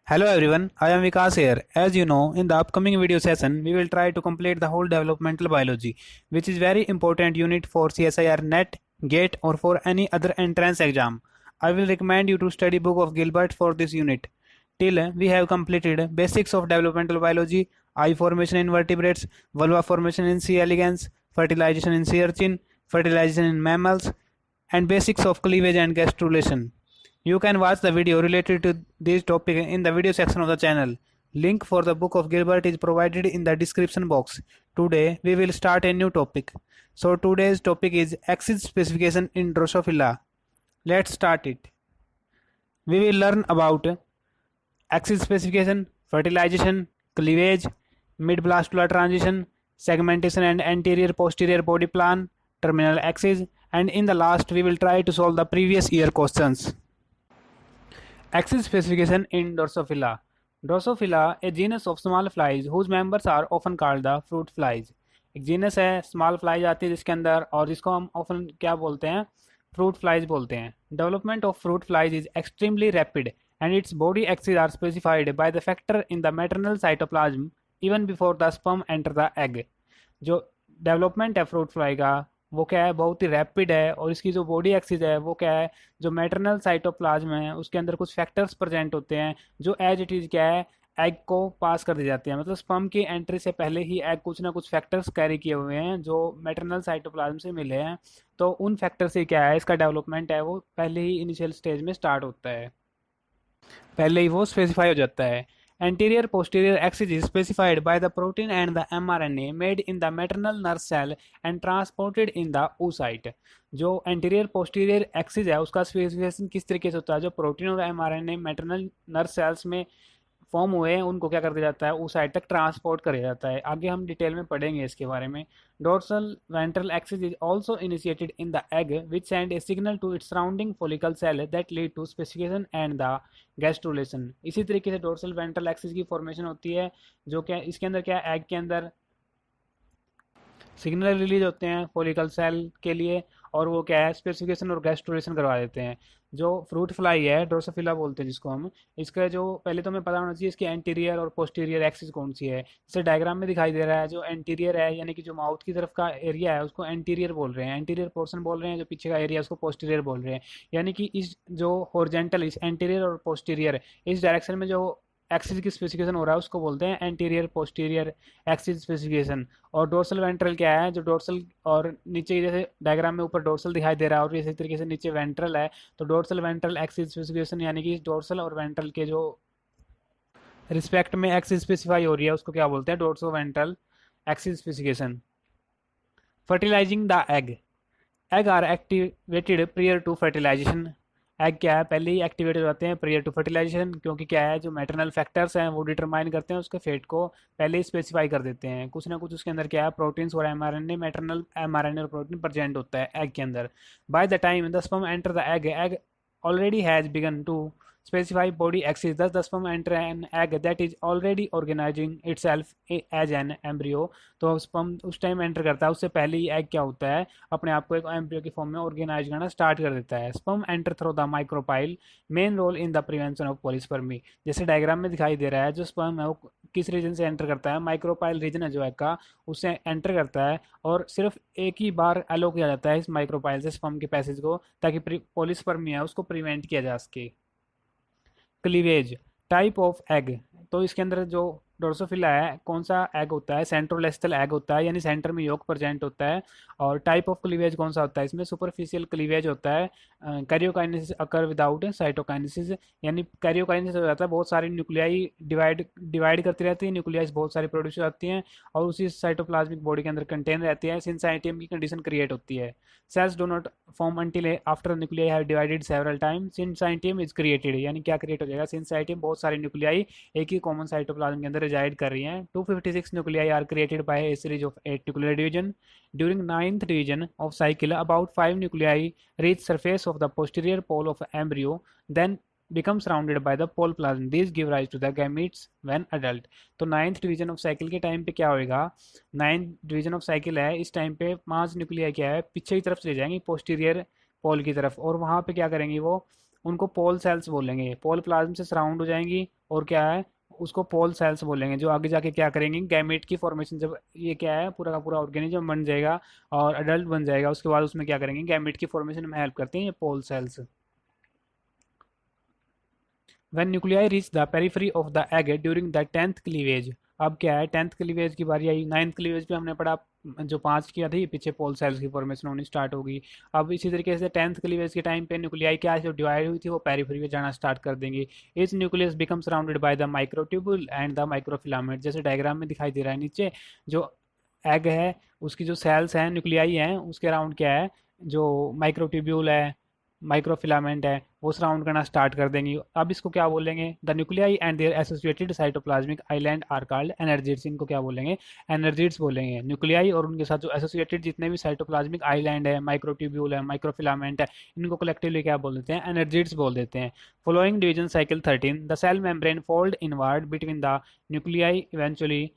Hello everyone, I am Vikas here. As you know, in the upcoming video session, we will try to complete the whole developmental biology, which is very important unit for CSIR NET, GATE or for any other entrance exam. I will recommend you to study book of Gilbert for this unit. Till we have completed basics of developmental biology, eye formation in vertebrates, vulva formation in C. elegans, fertilization in sea urchin, fertilization in mammals, and basics of cleavage and gastrulation. You can watch the video related to this topic in the video section of the channel. Link for the book of Gilbert is provided in the description box. Today we will start a new topic. So today's topic is axis specification in Drosophila. Let's start it. We will learn about axis specification, fertilization, cleavage, mid-blastular transition, segmentation and anterior posterior body plan, terminal axis, and in the last we will try to solve the previous year questions. Axis specification in Drosophila. Drosophila, a genus of small flies whose members are often called the fruit flies. एक genus है small flies आती है जिसके अंदर और जिसको हम often क्या बोलते हैं, फ्रूट फ्लाइज बोलते हैं. Development of fruit flies is extremely rapid and its body axis are specified by the factor in the maternal cytoplasm even before the sperm enter the egg. जो डेवलपमेंट है fruit fly का वो क्या है, बहुत ही rapid है, और इसकी जो बॉडी एक्सिस है वो क्या है, जो मैटरनल साइटोप्लाज्म है उसके अंदर कुछ फैक्टर्स प्रेजेंट होते हैं जो एज इट इज़ क्या है, एग को पास कर दी जाती है. मतलब स्पर्म की एंट्री से पहले ही एग कुछ ना कुछ फैक्टर्स कैरी किए हुए हैं जो मैटरनल साइटोप्लाज्म से मिले हैं. तो उन फैक्टर से क्या है, इसका डेवलपमेंट है वो पहले ही इनिशियल स्टेज में स्टार्ट होता है, पहले ही वो स्पेसिफाई हो जाता है. Anterior posterior axis is specified by the protein and the mRNA made in the maternal nerve cell and transported in the oocyte. जो anterior posterior axis है उसका स्पेसिफिकेशन किस तरीके से होता है, जो प्रोटीन और mRNA मैटरनल नर्व सेल्स में फॉर्म हुए हैं उनको क्या कर दिया जाता है, उस साइड तक ट्रांसपोर्ट कर दिया जाता है. आगे हम डिटेल में पढ़ेंगे इसके बारे में. Dorsal ventral axis is also initiated in the egg which send a signal to its surrounding follicle cell that lead to specification and the gastrulation. इसी तरीके से डोर्सल वेंट्रल एक्सिस की फॉर्मेशन होती है जो क्या इसके अंदर क्या एग के अंदर सिग्नल रिलीज होते हैं फॉलिकल सेल के लिए और वो क्या है स्पेसिफिकेशन और गैस्ट्रुलेशन करवा देते हैं. जो फ्रूट फ्लाई है ड्रोसोफिला बोलते हैं जिसको हम, इसका जो पहले तो हमें पता होना चाहिए इसकी एंटीरियर और पोस्टीरियर एक्सिस कौन सी है. जैसे डायग्राम में दिखाई दे रहा है, जो एंटीरियर है यानी कि जो माउथ की तरफ का एरिया है उसको एंटीरियर बोल रहे हैं, एंटीरियर पोर्शन बोल रहे हैं, जो पीछे का एरिया उसको पोस्टीरियर बोल रहे हैं. यानी कि इस जो हॉरिजॉन्टल इस एंटीरियर और पोस्टीरियर इस डायरेक्शन में जो एक्सिस की स्पेसिफिकेशन हो रहा है उसको बोलते हैं एंटीरियर पोस्टीरियर एक्सिस स्पेसिफिकेशन. और डोर्सल वेंट्रल क्या है, जो डोर्सल और नीचे जैसे डायग्राम में ऊपर डोर्सल दिखाई दे रहा है और इसी तरीके से नीचे वेंट्रल है, तो डोर्सल वेंट्रल एक्सिस स्पेसिफिकेशन यानी कि डोर्सल और वेंट्रल के जो रिस्पेक्ट में एक्सिस स्पेसिफाई हो रही है उसको क्या बोलते हैं, dorso ventral axis specification. Fertilizing the egg. Egg are activated prior to fertilization. Egg क्या है, पहले ही एक्टिवेट हो जाते हैं प्रियर टू फर्टिलाइजेशन, क्योंकि क्या है जो मैटरनल फैक्टर्स हैं वो डिटरमाइन करते हैं उसके फेट को पहले ही स्पेसिफाई कर देते हैं. कुछ ना कुछ उसके अंदर क्या है प्रोटीन्स और एमआरएनए, मैटरनल एमआरएनए और प्रोटीन प्रेजेंट होता है एग के अंदर. By the time the sperm enter the egg, egg already has begun to specify body axis. Thus the sperm enter an egg that is already organizing itself as an embryo. तो sperm उस time enter करता है, उससे पहले ही egg क्या होता है अपने आप को एक एम्ब्रियो की फॉर्म में ऑर्गेनाइज करना स्टार्ट कर देता है. Sperm enter through the micropyle, main role in the prevention of polyspermy. जैसे डायग्राम में दिखाई दे रहा है, जो स्पर्म है वो किस रीजन से एंटर करता है, माइक्रोपाइल रीजन है जो एग का उससे एंटर करता है और सिर्फ एक ही बार अलो किया जाता है इस माइक्रोपाइल से स्पर्म के पैसेज को, ताकि पॉलीस्पर्मी है उसको प्रिवेंट किया जा सके. क्लीवेज. Type of egg. तो इसके अंदर जो डोर्सोफिला है कौन सा एग होता है, सेंट्रोलेस्टल एग होता है यानी सेंटर में योग प्रेजेंट होता है. और टाइप ऑफ क्लीवेज कौन सा होता है, इसमें सुपरफिशियल क्लीवेज होता है. कैरियोकाइनेसिस अकर विदाउट साइटोकाइनेसिस, यानी कैरियोकाइनेसिस हो जाता है, बहुत सारी न्यूक्लियाई डिवाइड करती रहती है, न्यूक्लियाई बहुत सारी प्रोड्यूस हो जाती हैं और उसी साइटोप्लाज्मिक बॉडी के अंदर कंटेन रहती है. सिंसाइटियम की कंडीशन क्रिएट होती है. Cells do not form until after nuclei have divided several time syncytium is created. यानी क्या क्रिएट हो जाएगा, सिंसाइटियम बहुत सारी न्यूक्लियाई एक ही कॉमन साइटोप्लाज्म के अंदर रिजाइड कर रही हैं. 256 nuclei are created by a series of 8 nuclear division. During 9th division of cycle, about 5 nuclei reach surface of the posterior pole of embryo. Then become surrounded by the pole plasm. These give rise to the gametes when adult. तो ninth division of cycle के time पे क्या होएगा, ninth division of cycle है, इस time पे 5 nuclei क्या है पीछे की तरफ चले जाएंगे पोस्टीरियर पोल की तरफ, और वहाँ पे क्या करेंगी वो, उनको पोल सेल्स बोलेंगे, पोल प्लाज्म से सराउंड हो जाएंगी और क्या है उसको पोल सेल्स बोलेंगे, जो आगे जाके क्या करेंगे गैमेट की फॉर्मेशन, जब ये क्या है पूरा का पूरा ऑर्गेनिज्म बन जाएगा और अडल्ट बन जाएगा उसके बाद उसमें क्या करेंगे गैमेट की फॉर्मेशन में हेल्प करते हैं ये पोल sales. When nuclei reach the periphery of the egg during the 10th cleavage, अब क्या है 10th क्लीवेज की बारी आई, 9th क्लीवेज पे हमने पढ़ा जो 5 किया था, पीछे पोल सेल्स की फॉर्मेशन होनी स्टार्ट होगी। अब इसी तरीके से 10th क्लीवेज के टाइम पे न्यूक्लियाई क्या जो डिवाइड हुई थी वो पेरिफेरी में जाना स्टार्ट कर देंगे। इस nucleus become surrounded by the microtubule and the microfilament, जैसे डायग्राम में दिखाई दे रहा है नीचे जो एग है उसकी जो सेल्स हैं न्यूक्लियाई हैं उसके अराउंड क्या है जो माइक्रोट्यूब्यूल है माइक्रोफिलामेंट है वो सराउंड करना स्टार्ट कर देंगी। अब इसको क्या बोलेंगे, the nuclei and their associated cytoplasmic island are called energids, इनको क्या बोलेंगे एनर्जिड्स बोलेंगे। न्यूक्लियाई और उनके साथ जो एसोसिएटेड जितने भी साइटोप्लाज्मिक आइलैंड है माइक्रोट्यूब्यूल है माइक्रोफिलामेंट है इनको कलेक्टिवली क्या बोल देते हैं एनर्जिड्स बोल देते हैं। Following division cycle 13 the cell membrane fold inward between the nuclei eventually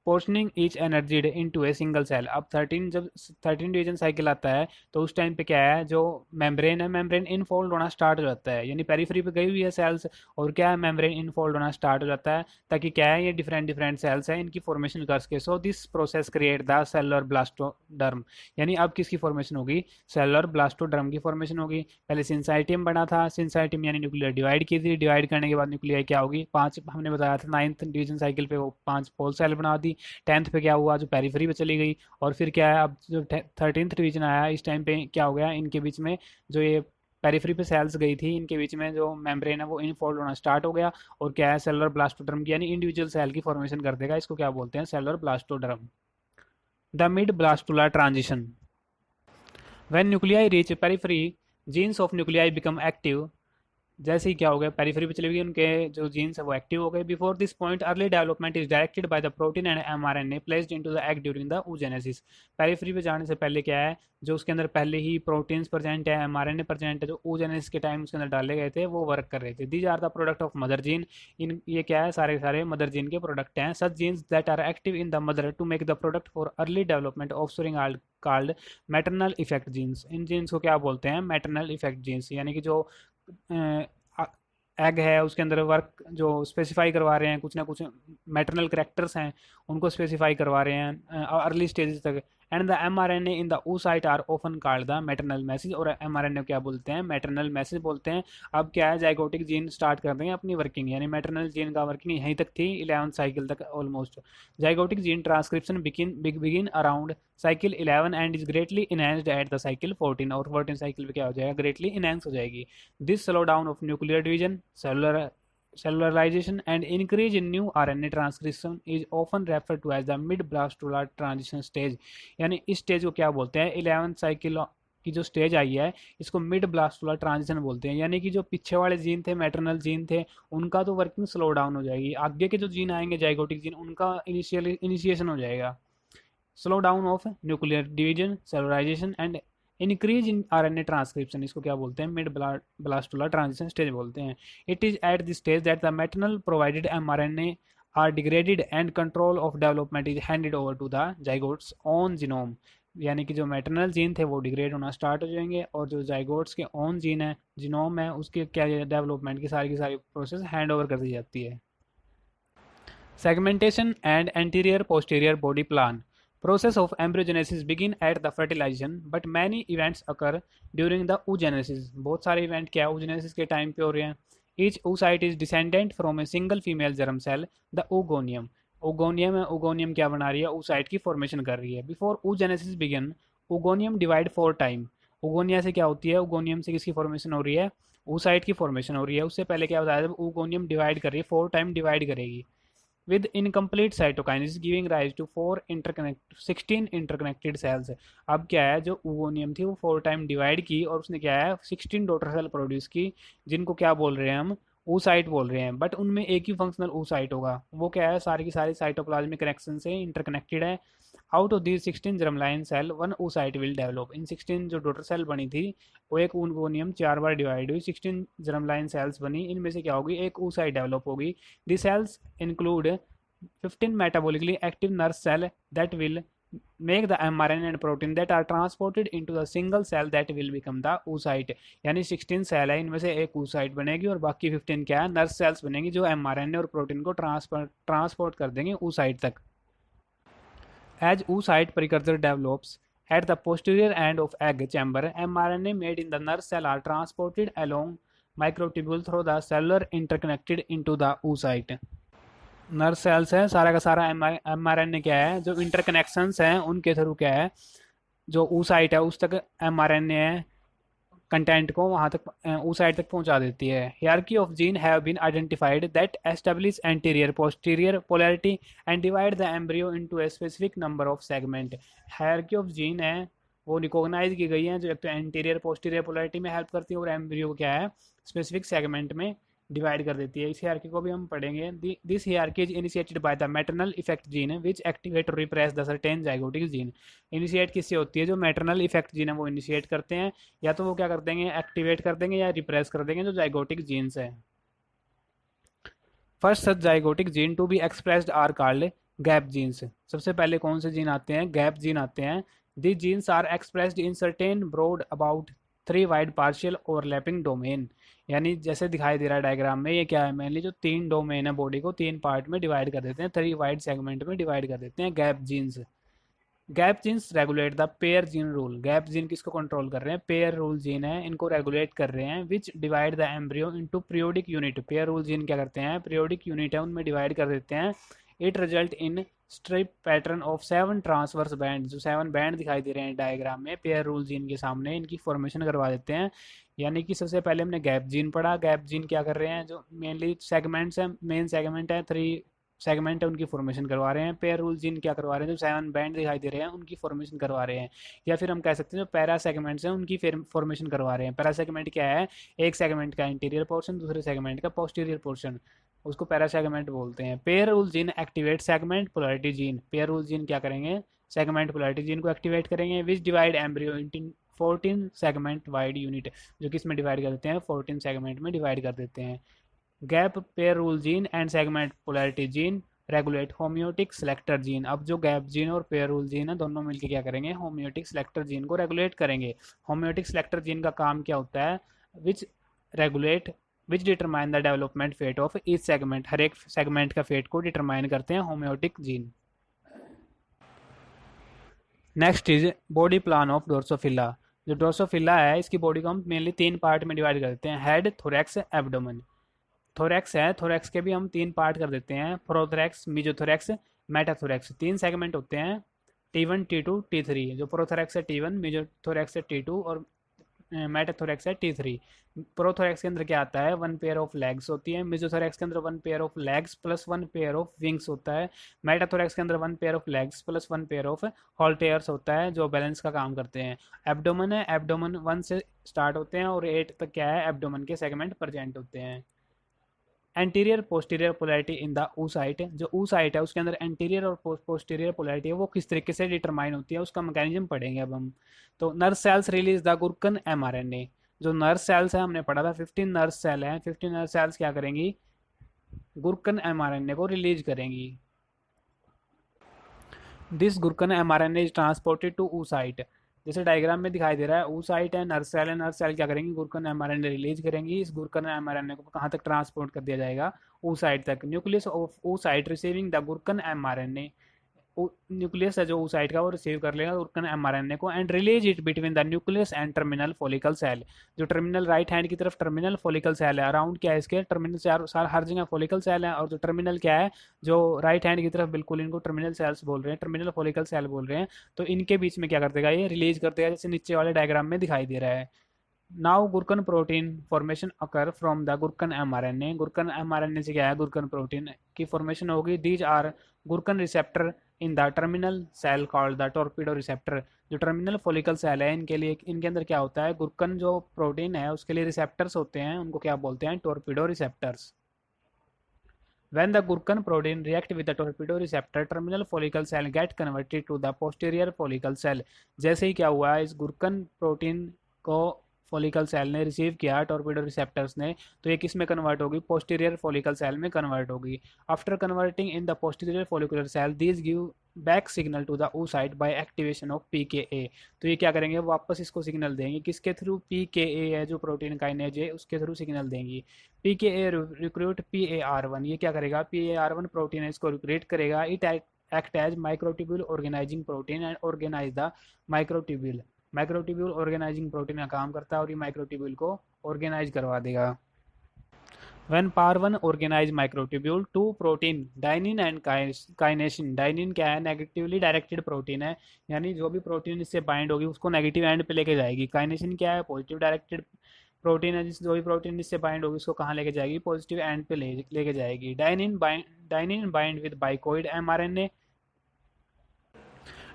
portioning each energid into a single cell. अब 13 जब 13 डिवीजन साइकिल आता है तो उस टाइम पे क्या है जो मेम्ब्रेन है मेम्ब्रेन इनफोल्ड होना स्टार्ट हो जाता है, यानी पेरिफेरी पे गई हुई है सेल्स और क्या है मेम्ब्रेन इनफोल्ड होना स्टार्ट हो जाता है ताकि क्या है ये डिफरेंट डिफरेंट सेल्स हैं इनकी फॉर्मेशन कर सके। So this process create the cellular blastoderm, यानी अब किसकी फॉर्मेशन होगी सेलुलर ब्लास्टोडर्म की फॉर्मेशन होगी। पहले सिंसाइटियम बना था, सिंसाइटियम यानी न्यूक्लियर डिवाइड की थी, डिवाइड करने के बाद न्यूक्लियर क्या होगी 5 हमने बताया था 9th डिवीजन साइकिल पे वो 5 पोल सेल बना दी। 10th पे क्या हुआ जो पेरिफेरी पे चली गई और फिर क्या है अब जो 13th डिवीजन आया इस टाइम पे क्या हो गया इनके बीच में जो ये पेरिफेरी पे सेल्स गई थी इनके बीच में जो मेम्ब्रेन है वो इनफोल्ड होना स्टार्ट हो गया और क्या है सेलुलर ब्लास्टोडर्म की यानी इंडिविजुअल सेल की फॉर्मेशन कर देगा, इसको क्या बोलते हैं cellular blastoderm. The mid blastula transition, when nuclei reach periphery jeans of nuclei become active, जैसे ही क्या हो गया पेरिफेरी पे चले गए उनके जो जीन्स है वो एक्टिव हो गए। Before this point early development is directed by the protein and mRNA placed into the egg during the oogenesis। Periphery पे जाने से पहले क्या है जो उसके अंदर पहले ही प्रोटीन्स प्रेजेंट है एमआरएनए प्रेजेंट है जो oogenesis के टाइम उसके अंदर डाले गए थे वो वर्क कर रहे थे। These are the product of mother gene, इन ये क्या है सारे सारे मदर जीन के प्रोडक्ट हैं। Such genes that are active in the mother to make the product for early development offspring are called maternal effect genes. इन genes को क्या बोलते हैं मैटरनल इफेक्ट जीन्स, यानी कि जो एग है उसके अंदर वर्क जो स्पेसिफाई करवा रहे हैं कुछ ना कुछ मैटरनल करेक्टर्स हैं उनको स्पेसिफाई करवा रहे हैं अर्ली स्टेजेस तक। And the mRNA in the oocyte are often called the maternal message, और एमआरएनए क्या बोलते हैं मैटरनल मैसेज बोलते हैं। अब क्या है जाइगोटिक जीन स्टार्ट कर देंगे अपनी वर्किंग, यानी मैटरनल जीन का वर्किंग यहीं तक थी 11th साइकिल तक almost. Zygotic gene transcription begin around cycle 11 and is greatly enhanced at the cycle 14, और 14 साइकिल पे क्या हो जाएगा ग्रेटली इनहेंस हो जाएगी। This slow down of nuclear division cellularization and increase in new RNA transcription is often referred to as the mid-blastular transition stage, यानी इस stage को क्या बोलते हैं 11th साइकिल की जो स्टेज आई है इसको मिड ब्लास्टुलर ट्रांजिशन बोलते हैं, यानी कि जो पीछे वाले जीन थे मैटरनल जीन थे उनका तो वर्किंग स्लो डाउन हो जाएगी, आगे के जो जीन आएंगे जाइगोटिक जीन उनका इनिशिएशन हो जाएगा। Slow down of nuclear division cellularization and increase in RNA transcription, इसको क्या बोलते हैं मिड ब्लास्टुलर ट्रांजिशन स्टेज बोलते हैं। It is at this stage that the maternal provided mRNA are degraded and control of development is handed over to the zygote's own genome, यानी कि जो maternal gene थे वो डिग्रेड होना स्टार्ट हो जाएंगे और जो जाइगोट्स के ओन जीन है जीनोम है उसके क्या डेवलपमेंट की सारी प्रोसेस हैंड ओवर कर दी जाती है। Segmentation and anterior posterior body plan, process of embryogenesis begin at the fertilization but many events occur during the oogenesis। बहुत सारे इवेंट क्या oogenesis के टाइम पे हो रहे हैं। each oocyte is descendant from a single female germ cell, the oogonium। Oogonium है, oogonium क्या बना रही है oocyte की फॉर्मेशन कर रही है। Before oogenesis begin oogonium divide 4 time, oogonia से क्या होती है ओगोनियम से किसकी फॉर्मेशन हो रही है oocyte की फॉर्मेशन हो रही है। उससे पहले क्या बताया जब ओगोनियम डिवाइड कर रही है 4 टाइम डिवाइड करेगी with incomplete cytokinesis giving rise to 16 interconnected cells। अब क्या है जो oogoneum थी वो 4 टाइम डिवाइड की और उसने क्या है 16 डॉटर सेल प्रोड्यूस की जिनको क्या बोल रहे हैं हम oocyte बोल रहे हैं, बट उनमें एक ही फंक्शनल oocyte होगा, वो क्या है सारी की सारी साइटोप्लाज्मिक कनेक्शन से इंटरकनेक्टेड है। Out of the 16 germline cell one oocyte will develop. इन 16 जो डॉटर सेल बनी थी वो एक वो नियम 4 बार डिवाइड हुई, 16 जर्मलाइन सेल्स बनी, इनमें से क्या होगी, एक oocyte डेवलप होगी। दी sales include 15 metabolically active nerve cell that will make the mRNA and protein that are transported into the single cell that will become the oocyte। यानी 16 सेल है, इनमें से एक oocyte बनेगी और बाकी 15 क्या है, नर्व सेल्स बनेगी जो mRNA और प्रोटीन को ट्रांसपोर्ट कर देंगे oocyte तक। As oocyte precursor develops at the posterior end of egg chamber, mRNA made in the nerve cell are transported along microtubule through the cellular interconnected into the oocyte। Nerve cells है, सारा का सारा mRNA क्या है, जो interconnections हैं उनके through क्या है, जो oocyte है उस तक mRNA है कंटेंट को वहां तक oocyte तक पहुंचा देती है। Hierarchy of gene have been identified that establish anterior posterior polarity and divide the embryo into a specific number of segment। Hierarchy of gene है वो रिकॉग्नाइज की गई है, जो एक तो एंटीरियर पोस्टीरियर पोलैरिटी में हेल्प करती है और एम्ब्रियो क्या है स्पेसिफिक सेगमेंट में डिवाइड कर देती है। इस हियरार्की को भी हम पढ़ेंगे। This hierarchy is initiated by the maternal effect gene which activate or repress the certain zygotic gene. Initiate किससे होती है, जो मैटरनल इफेक्ट जीन है वो इनिशिएट करते हैं, या तो वो क्या कर देंगे एक्टिवेट कर देंगे या रिप्रेस कर देंगे जो जाइगोटिक जीन्स है। First such zygotic gene to be expressed are called gap genes. सबसे पहले कौन से जीन आते हैं, गैप जीन आते हैं। These genes are expressed in certain broad about 3 wide partial overlapping domain। यानी जैसे दिखाई दे रहा है डायग्राम में, ये क्या है, मेनली जो 3 डोमेन है बॉडी को 3 पार्ट में डिवाइड कर देते हैं, 3 वाइड सेगमेंट में डिवाइड कर देते हैं gap jeans. Gap jeans regulate the pair gene rule. Gap gene किसको कंट्रोल कर रहे हैं, पेयर रूल जीन है, इनको रेगुलेट कर रहे हैं। विच divide the embryo into periodic unit. Pair rule gene क्या करते हैं, पीरियोडिक यूनिट है उनमें डिवाइड कर देते हैं। It result in strip pattern of 7 transverse band. जो 7 बैंड दिखाई दे रहे हैं डायग्राम में पेयर रूल जीन के सामने, इनकी फॉर्मेशन करवा देते हैं। यानी कि सबसे पहले हमने गैप जीन पढ़ा। गैप जीन क्या कर रहे हैं, जो मेनली सेगमेंट्स हैं, मेन सेगमेंट है 3 सेगमेंट है, उनकी फॉर्मेशन करवा रहे हैं। पेयर रूल जीन क्या करवा रहे हैं, जो 7 बैंड दिखाई दे रहे हैं उनकी फॉर्मेशन करवा रहे हैं। या फिर हम कह सकते हैं जो पैरा सेगमेंट्स हैं उनकी फॉर्मेशन करवा रहे हैं। पैरा सेगमेंट क्या है, एक सेगमेंट का इंटीरियर पोर्शन दूसरे सेगमेंट का पोस्टीरियर पोर्शन, उसको पैरा सेगमेंट बोलते हैं। Pair rule gene activate segment polarity gene. Pair rule gene क्या करेंगे, सेगमेंट पोलैरिटी जीन को एक्टिवेट करेंगे। विच divide embryo into 14 segment wide unit, जो कि इसमें डिवाइड कर देते हैं 14 सेगमेंट में डिवाइड कर देते हैं। Gap pair rule gene and segment polarity gene regulate homeotic selector gene. अब जो गैप जीन और पेयर रूल जीन है दोनों मिलकर क्या करेंगे, होम्योटिक सेलेक्टर जीन को रेगुलेट करेंगे। होम्योटिक सेलेक्टर जीन का काम क्या होता है, which determine the development fate of each segment. हर एक सेगमेंट का फेट को डिटरमाइन करते हैं homeotic gene. Next is body plan of drosophila. जो डोर्सोफिला है इसकी बॉडी को हम मेनली 3 पार्ट में डिवाइड कर देते हैं, हेड, थोरैक्स, एब्डोमेन। थोरैक्स है, थोरैक्स के भी हम 3 पार्ट कर देते हैं, प्रोथोरैक्स, मीजोथोरैक्स, मेटाथोरैक्स। 3 सेगमेंट होते हैं, T1, T2, T3। जो प्रोथोरैक्स है T1, मीजोथोरैक्स है T2 और मेटाथोरैक्स है T3। प्रोथोरैक्स के अंदर क्या आता है, 1 पेयर ऑफ लेग्स होती है। मीजोथोरैक्स के अंदर 1 pair of legs plus 1 pair of wings होता है। मेटाथोरैक्स के अंदर 1 pair of legs plus 1 pair of halteres होता है, जो बैलेंस का काम करते हैं। एब्डोमेन है, एब्डोमेन 1 से स्टार्ट होते हैं और 8 तक क्या है, एब्डोमेन के सेगमेंट प्रेजेंट होते हैं। Anterior posterior polarity in the oocyte। जो oocyte है उसके अंदर एंटीरियर और पोस्टीरियर पोलैरिटी है वो किस तरीके से डिटरमाइन होती है, उसका मैकेनिज्म पढ़ेंगे अब हम। तो nerve cells release the gurken mRNA। जो नर्व सेल्स है हमने पढ़ा था 15 नर्व सेल हैं, 15 नर्व सेल्स क्या करेंगी, गुरकन mRNA को रिलीज करेंगी। This gurken mRNA is transported to oocyte। जैसे डायग्राम में दिखाई दे रहा है, oocyte है, नर्व सेल है, नर्व सेल क्या करेंगी, गुरकन mRNA रिलीज करेंगी। इस गुरकन mRNA को कहाँ तक ट्रांसपोर्ट कर दिया जाएगा, oocyte तक। Nucleus of oocyte receiving the gurken mRNA। Nucleus है जो oocyte का वो रिसीव कर लेगा गुरकन mRNA को and release it between the nucleus and terminal follicle cell. जो टर्मिनल राइट हैंड की तरफ टर्मिनल फॉलिकल सेल है, अराउंड क्या है इसके, टर्मिनल से हर जगह फॉलिकल सेल है, और जो टर्मिनल क्या है, जो राइट हैंड की तरफ बिल्कुल इनको टर्मिनल सेल्स बोल रहे हैं, टर्मिनल फॉलिकल सेल बोल रहे हैं। तो इनके बीच में क्या कर देगा, ये रिलीज कर देगा, जैसे नीचे वाले डायग्राम में दिखाई दे रहा है। Now gurken protein formation occur from the gurken mRNA। Gurken mRNA से क्या है, गुरकन प्रोटीन की फॉर्मेशन होगी। These are gurken receptor in the terminal cell called the torpedo receptor. जो टर्मिनल फॉलिकल सेल है इनके लिए, इनके अंदर क्या होता है, गुरकन जो प्रोटीन है उसके लिए रिसेप्टर्स होते हैं, उनको क्या बोलते हैं, torpedo receptors. When the Gurkhan protein react with the torpedo receptor, terminal follicle cell get converted to the posterior follicle cell. जैसे ही क्या हुआ, इस गुरकन प्रोटीन को फॉलिकल सेल ने रिसीव किया टॉर्पेडो रिसेप्टर्स ने, तो ये किस में कन्वर्ट होगी, पोस्टीरियर फॉलिकल सेल में कन्वर्ट होगी. After converting in the posterior follicular cell, these give back signal to the oocyte by activation of PKA. तो ये क्या करेंगे, वापस इसको सिग्नल देंगे, किसके थ्रू, पीकेए है जो प्रोटीन काइनेज है उसके थ्रू सिग्नल देंगी. पीकेए रिक्रूट PAR1, ये क्या करेगा, PAR1 प्रोटीन है इसको रिक्रूट करेगा. It act as microtubule organizing protein and organize the microtubule. Microtubule organizing protein का काम करता है और ये माइक्रोट्यूब्यूल को ऑर्गेनाइज करवा देगा. When PAR1 organize microtubule, two protein dynein and kinesin. Dynein क्या है, नेगेटिवली डायरेक्टेड प्रोटीन है, यानी जो भी प्रोटीन इससे बाइंड होगी उसको नेगेटिव एंड पे लेके जाएगी. काइनेसिन क्या है, पॉजिटिव डायरेक्टेड प्रोटीन है, जिस जो भी प्रोटीन इससे बाइंड होगी उसको कहाँ लेके जाएगी, पॉजिटिव एंड पे लेके जाएगी. Dynein bind with bicoid mRNA.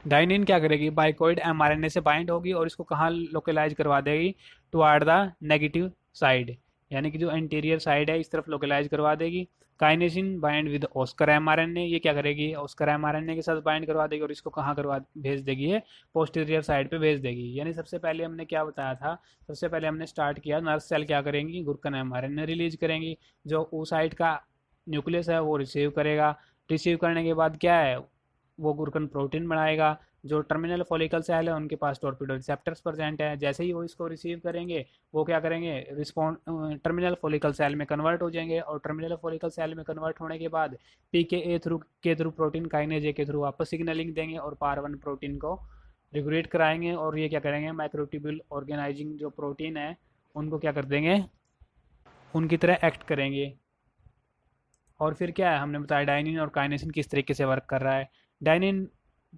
Dynein क्या करेगी, बाइकोइड mRNA से बाइंड होगी और इसको कहाँ लोकलाइज करवा देगी, टुवार्ड द नेगेटिव साइड, यानी कि जो एंटीरियर साइड है इस तरफ लोकलाइज करवा देगी. काइनेसिन बाइंड विद ऑस्कर mRNA, ये क्या करेगी, ऑस्कर mRNA के साथ बाइंड करवा देगी और इसको कहाँ भेज देगी, ये पोस्टीरियर साइड पे भेज देगी. यानी सबसे पहले हमने क्या बताया था, सबसे पहले हमने स्टार्ट किया, नर्स सेल क्या करेंगी, गुरकन mRNA रिलीज करेंगी, जो oocyte का न्यूक्लियस है वो रिसीव करेगा. रिसीव करने के बाद क्या है, वो गुरकन प्रोटीन बनाएगा. जो टर्मिनल फॉलिकल सेल है उनके पास टॉर्पेडो रिसेप्टर्स प्रेजेंट है, जैसे ही वो इसको रिसीव करेंगे वो क्या करेंगे, टर्मिनल फॉलिकल सेल में कन्वर्ट हो जाएंगे और टर्मिनल फॉलिकल सेल में कन्वर्ट होने के बाद पीकेए के थ्रू प्रोटीन काइनेज के थ्रू वापस सिग्नलिंग देंगे और PAR1 प्रोटीन को रेगुलेट कराएंगे और ये क्या करेंगे, माइक्रोट्यूब्यूल ऑर्गेनाइजिंग जो प्रोटीन है उनको क्या कर देंगे, उनकी तरह एक्ट करेंगे. और फिर क्या है, हमने बताया डाइनिन और काइनेसिन किस तरीके से वर्क कर रहा है. डाइनिन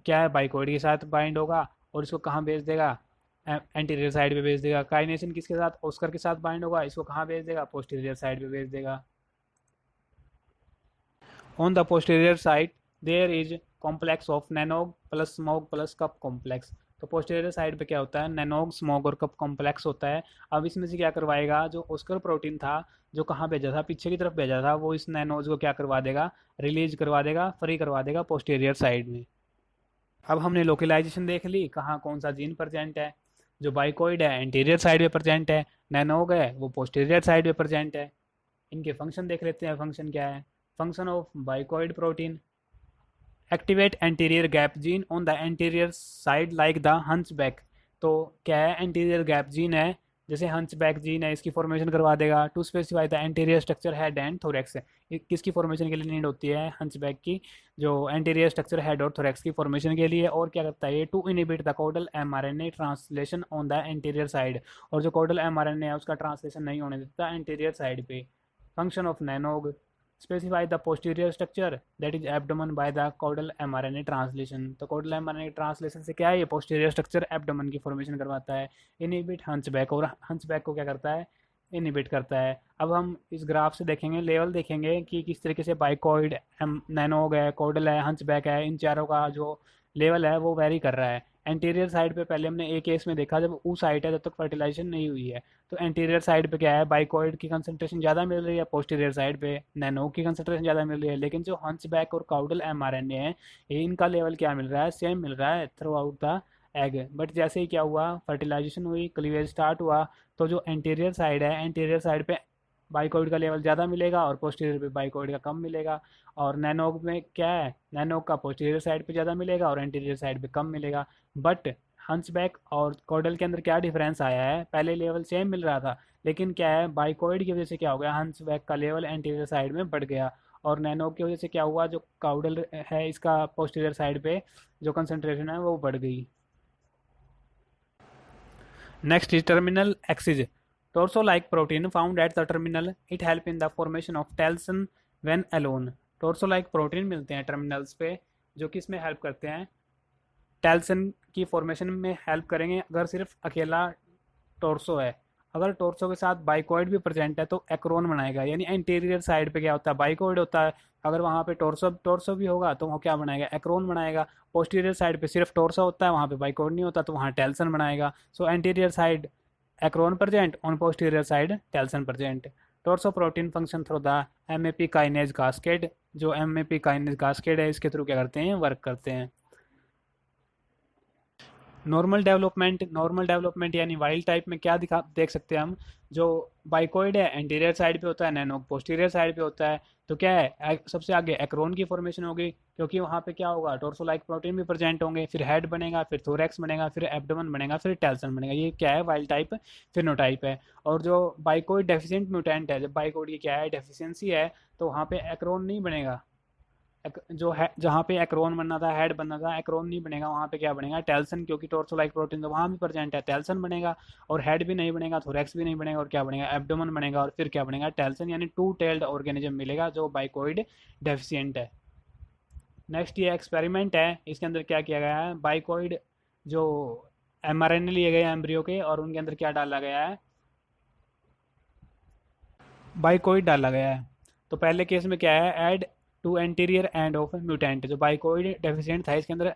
क्या है, बाइकोइड के साथ बाइंड होगा और इसको कहाँ भेज देगा, एंटीरियर साइड पे भेज देगा. काइनेसिन किसके साथ, ऑस्कर के साथ बाइंड होगा, इसको कहाँ भेज देगा, पोस्टीरियर साइड पे भेज देगा. On the posterior side there is complex of nanos plus smaug plus cup complex. तो पोस्टीरियर साइड पे क्या होता है, नैनोग, स्मॉग और कप कॉम्प्लेक्स होता है. अब इसमें से क्या करवाएगा, जो ऑस्कर प्रोटीन था जो कहाँ भेजा था, पीछे की तरफ भेजा था, वो इस नैनोज को क्या करवा देगा, रिलीज करवा देगा, फ्री करवा देगा पोस्टीरियर साइड में. अब हमने लोकलाइजेशन देख ली, कहाँ कौन सा जीन प्रेजेंट है. जो बाइकोइड है एंटीरियर साइड पे प्रेजेंट है, नैनोग है वो पोस्टीरियर साइड पे प्रेजेंट है. इनके फंक्शन देख लेते हैं, फंक्शन क्या है. Function of bicoid protein, activate anterior gap gene on the anterior side like the hunchback. तो क्या है, एंटीरियर गैप जीन है, जैसे हंचबैक जीन है, इसकी फॉर्मेशन करवा देगा. To specify the anterior structure head and thorax. किसकी फॉर्मेशन के लिए नीड होती है, हंचबैक की, जो एंटीरियर स्ट्रक्चर हेड और थोरैक्स की फॉर्मेशन के लिए. और क्या करता है ये, to inhibit the caudal mRNA translation on the anterior side. और जो कोडल mRNA है उसका ट्रांसलेशन नहीं होने देता एंटीरियर साइड पे. Function of nanos, specify the posterior structure that is abdomen by the caudal mRNA translation. तो caudal mRNA translation से क्या है, ये posterior structure abdomen की formation करवाता है. inhibit hunchback, और hunchback को क्या करता है, inhibit करता है. अब हम इस ग्राफ से देखेंगे, लेवल देखेंगे कि किस तरीके से बाइकोइड, नैनोग है, caudal है, hunchback है, इन चारों का जो लेवल है वो वेरी कर रहा है. एंटीरियर साइड पे पहले हमने एक केस में देखा, जब oocyte है तब तक फर्टिलाइजेशन नहीं हुई है, तो एंटीरियर साइड पे क्या है, बाइकोइड की कंसंट्रेशन ज़्यादा मिल रही है, पोस्टीरियर साइड पे नैनो की कंसंट्रेशन ज़्यादा मिल रही है. लेकिन जो हंचबैक और काउडल mRNA है, इनका लेवल क्या मिल रहा है, सेम मिल रहा है through out the egg. But जैसे ही क्या हुआ, फर्टिलाइजेशन हुई, क्लीवेज स्टार्ट हुआ, तो जो एंटीरियर साइड है, एंटीरियर साइड पे बाइकोइड का लेवल ज़्यादा मिलेगा और पोस्टीरियर पे बाइकोइड का कम मिलेगा. और नैनोग में क्या है, नैनोग का पोस्टीरियर साइड पे ज़्यादा मिलेगा और एंटीरियर साइड पे कम मिलेगा. बट हंचबैक और कॉडल के अंदर क्या डिफरेंस आया है, पहले लेवल सेम मिल रहा था, लेकिन क्या है, बाइकोइड की वजह से क्या हो गया, हंचबैक का लेवल एंटीरियर साइड में बढ़ गया. और नैनोग की वजह से क्या हुआ, जो काउडल है इसका पोस्टीरियर साइड पे जो कंसंट्रेशन है वो बढ़ गई. Next is terminal axis. Torso-like protein found at the terminal. It help in the formation of telson when alone. Torso-like protein मिलते हैं टर्मिनल्स पे, जो कि इसमें हेल्प करते हैं, टेल्सन की फॉर्मेशन में हेल्प करेंगे अगर सिर्फ अकेला टोर्सो है. अगर टोर्सो के साथ बाइकोइड भी प्रेजेंट है तो एक्रोन बनाएगा. यानी एंटीरियर साइड पे क्या होता है, बाइकोइड होता है, अगर वहाँ पे टोर्सो भी होगा तो वो क्या बनाएगा, एक्रोन बनाएगा. पोस्टीरियर साइड पे सिर्फ टोर्सो होता है, वहाँ पे बाइकोइड नहीं होता, तो वहाँ टेल्सन बनाएगा. So anterior side acron present, on posterior side telson present. Torso protein function through the MAP kinase cascade. जो MAP काइनेज कास्केड है इसके थ्रू क्या करते हैं, वर्क करते हैं। नॉर्मल डेवलपमेंट यानी वाइल्ड टाइप में क्या देख सकते हैं हम, जो बाइकोइड है एंटीरियर साइड पे होता है, नैनोक पोस्टीरियर साइड पे होता है। तो क्या है, सबसे आगे एक्रोन की फॉर्मेशन होगी, क्योंकि वहाँ पे क्या होगा, टोर्सो लाइक प्रोटीन भी प्रेजेंट होंगे, फिर हेड बनेगा, फिर थोरैक्स बनेगा, फिर एब्डोमेन बनेगा, फिर टेल्सन बनेगा। ये क्या है, वाइल्ड टाइप फिनोटाइप है। और जो बाइकोइड डेफिशिएंट म्यूटेंट है, जब बाइकोइड की क्या है, डेफिशिएंसी है, तो वहाँ पे एक्रोन नहीं बनेगा। जो है जहाँ पे एक्रोन बनना था, हेड बनना था, एक्रोन नहीं बनेगा, वहाँ पे क्या बनेगा, टेल्सन, क्योंकि टोर्सो लाइक प्रोटीन तो वहाँ भी प्रेजेंट है, टेल्सन बनेगा। और हेड भी नहीं बनेगा, थोरैक्स भी नहीं बनेगा, और क्या बनेगा, एब्डोमेन बनेगा, और फिर क्या बनेगा, टेल्सन, यानी टू टेल्ड ऑर्गेनिज्म मिलेगा जो बाइकोइड डेफिशिएंट है। नेक्स्ट ये एक्सपेरिमेंट है, इसके अंदर क्या किया गया है, बाइकोइड जो mRNA लिए गए एम्ब्रियो के, और उनके अंदर क्या डाला गया है, बाइकोइड डाला गया है। तो पहले केस में क्या है, add to anterior end of mutant, जो बाइकोइड डेफिशिएंट था इसके अंदर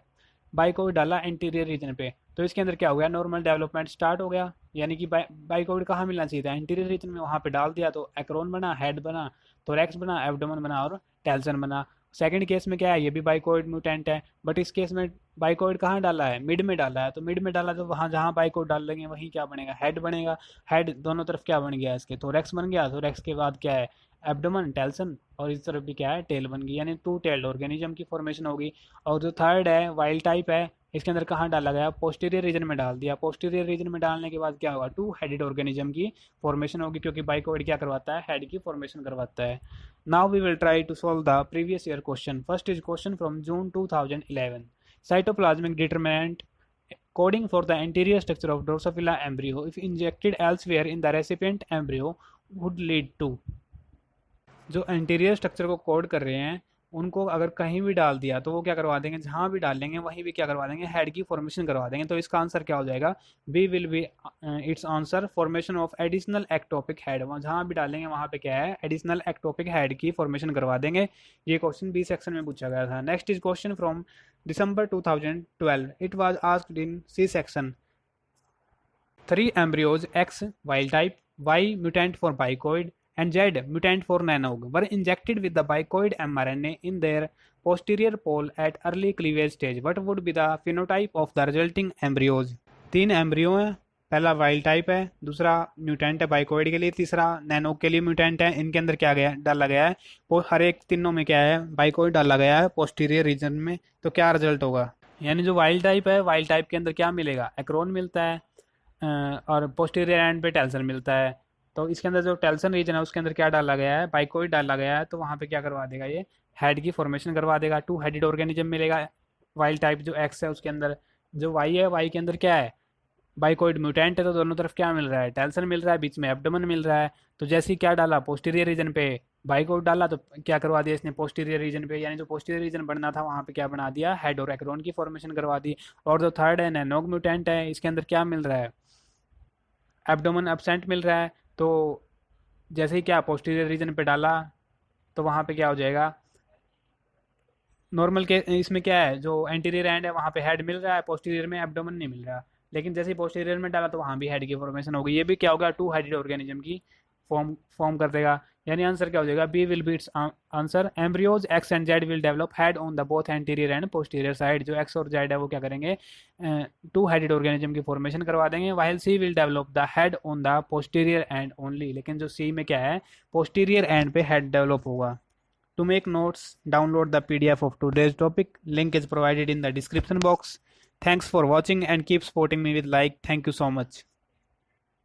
बाइकोइड डाला एंटीरियर रीजन पे, तो इसके अंदर क्या हो गया, नॉर्मल डेवलपमेंट स्टार्ट हो गया। यानी कि बाइकोइड कहाँ मिलना चाहिए था, एंटीरियर रीजन में, वहाँ पे डाल दिया तो एक्रोन बना, हेड बना, थोरैक्स बना, एब्डोमेन बना, और टेल्सन बना। सेकंड केस में क्या है, ये भी बाइकोइड म्यूटेंट है, बट इस केस में बाइकोइड कहाँ डाला है, मिड में डाला है। तो मिड में डाला तो वहाँ जहाँ बाइकोइड डाल लेंगे वहीं क्या बनेगा, हेड बनेगा। हेड दोनों तरफ क्या बन गया, इसके थोरैक्स बन गया, थोरैक्स के बाद क्या है, एब्डोमेन, टेल्सन, और इस तरफ भी क्या है, टेल बन गई, यानी टू टेल्ड ऑर्गेनिज्म की फॉर्मेशन होगी। और जो थर्ड है, वाइल्ड टाइप है, इसके अंदर कहाँ डाला गया, पोस्टीरियर रीजन में डाल दिया। पोस्टीरियर रीजन में डालने के बाद क्या होगा, टू हेडेड ऑर्गेनिज्म की फॉर्मेशन होगी, क्योंकि बाइकोइड क्या करवाता है, हेड की फॉर्मेशन करवाता है। Now we will try to solve the previous year question. First is question from June 2011। Cytoplasmic determinant coding for the anterior structure of Drosophila embryo if injected elsewhere in the recipient embryo would lead to। जो anterior structure को code कर रहे हैं उनको अगर कहीं भी डाल दिया तो वो क्या करवा देंगे, जहाँ भी डाल लेंगे वहीं भी क्या करवा देंगे, हेड की फॉर्मेशन करवा देंगे। तो इसका आंसर क्या हो जाएगा, B will be its answer, formation of additional ectopic head. जहाँ भी डालेंगे वहाँ पे क्या है, एडिशनल एक्टोपिक हेड की फॉर्मेशन करवा देंगे। ये क्वेश्चन बी सेक्शन में पूछा गया था। Next is question from December 2012. It was asked in C section. 3 embryos, X wild type, Y mutant for bicoid, and Z mutant for nanog, were injected with the bicoid mRNA in their posterior pole at early cleavage stage. What would be the phenotype of the resulting embryos? 3 embryo हैं, पहला wild type है, दूसरा mutant है बाइकोइड के लिए, तीसरा नैनोक के लिए म्यूटेंट है। इनके अंदर क्या गया डाला गया है, वो हर एक तीनों में क्या है, बाइकोइड डाला गया है पोस्टीरियर रीजन में। तो क्या रिजल्ट होगा, यानी जो वाइल्ड टाइप है, वाइल्ड टाइप के अंदर क्या मिलेगा, एक्रोन मिलता है, और पोस्टीरियर एंड पे टेल्सन मिलता है। तो इसके अंदर जो टेल्सन रीजन है उसके अंदर क्या डाला गया है, बाइकोइड डाला गया है, तो वहाँ पे क्या करवा देगा, ये हेड की फॉर्मेशन करवा देगा। टू हेडेड ऑर्गेनिज्म मिलेगा वाइल्ड टाइप जो एक्स है उसके अंदर। जो वाई है, वाई के अंदर क्या है, बाइकोइड म्यूटेंट है, तो दोनों तरफ क्या मिल रहा है, टेल्सन मिल रहा है, बीच में एब्डोमेन मिल रहा है। तो जैसे ही क्या डाला, पोस्टीरियर रीजन पे बाइकोइड डाला, तो क्या करवा दिया इसने, पोस्टीरियर रीजन पे, यानी जो पोस्टीरियर रीजन बनना था वहाँ पे क्या बना दिया, हेड और एक्रोन की फॉर्मेशन करवा दी। और जो थर्ड है नैनोक म्यूटेंट है, इसके अंदर क्या मिल रहा है, एब्डोमेन एब्सेंट मिल रहा है। तो जैसे ही क्या पोस्टीरियर रीजन पे डाला तो वहाँ पे क्या हो जाएगा, नॉर्मल के इसमें क्या है, जो एंटीरियर एंड है वहाँ पे हेड मिल रहा है, पोस्टीरियर में एब्डोमेन नहीं मिल रहा। लेकिन जैसे ही पोस्टीरियर में डाला तो वहाँ भी हेड की फॉर्मेशन होगी। ये भी क्या होगा, टू हेडेड ऑर्गेनिज्म की फॉर्म कर देगा। यानी आंसर क्या हो जाएगा, B will be its answer. Embryos X and Z will develop head on the both anterior and posterior side. जो एक्स और जेड है वो क्या करेंगे, टू हेडेड ऑर्गेनिज्म की फॉर्मेशन करवा देंगे। While C will develop the head on the posterior end only. लेकिन जो सी में क्या है, पोस्टीरियर एंड पे हेड डेवलप होगा। To make notes, download the PDF of today's topic. Link is provided in the description box. Thanks for watching and keep supporting me with like. Thank you so much.